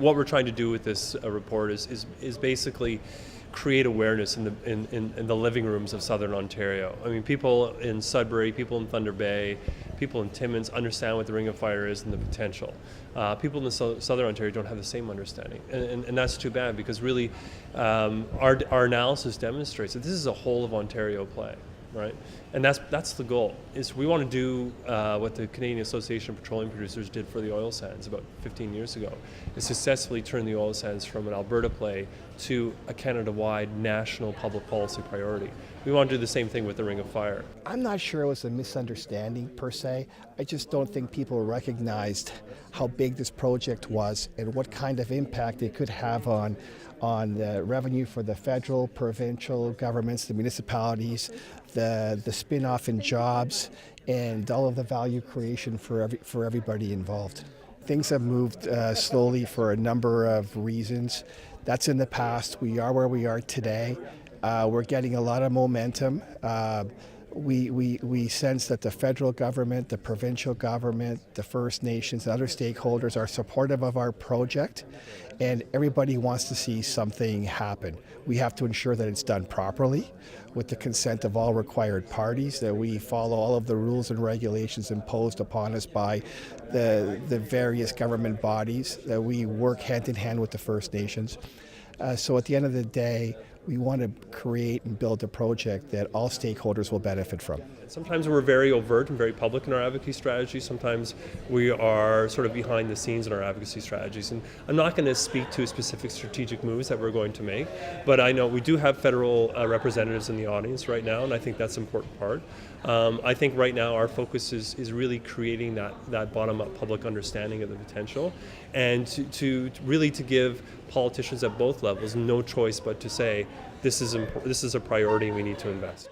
what we're trying to do with this report is basically create awareness in the living rooms of Southern Ontario. I mean, people in Sudbury, people in Thunder Bay, people in Timmins understand what the Ring of Fire is and the potential. People in the Southern Ontario don't have the same understanding, and that's too bad, because really our analysis demonstrates that this is a whole of Ontario play. Right, and that's the goal. Is we want to do what the Canadian Association of Petroleum Producers did for the oil sands about 15 years ago, is successfully turn the oil sands from an Alberta play to a Canada-wide national public policy priority. We want to do the same thing with the Ring of Fire. I'm not sure it was a misunderstanding per se. I just don't think people recognized how big this project was and what kind of impact it could have on the revenue for the federal, provincial governments, the municipalities, the spin-off in jobs, and all of the value creation for everybody involved. Things have moved slowly for a number of reasons. That's in the past. We are where we are today. We're getting a lot of momentum. We sense that the federal government, the provincial government, the First Nations, and other stakeholders are supportive of our project, and everybody wants to see something happen. We have to ensure that it's done properly with the consent of all required parties, that we follow all of the rules and regulations imposed upon us by the various government bodies, that we work hand in hand with the First Nations. So at the end of the day, we want to create and build a project that all stakeholders will benefit from. Sometimes we're very overt and very public in our advocacy strategy. Sometimes we are sort of behind the scenes in our advocacy strategies. And I'm not going to speak to specific strategic moves that we're going to make, but I know we do have federal representatives in the audience right now, and I think that's an important part. I think right now our focus is really creating that bottom-up public understanding of the potential, and to really give politicians at both levels no choice but to say this is a priority and we need to invest.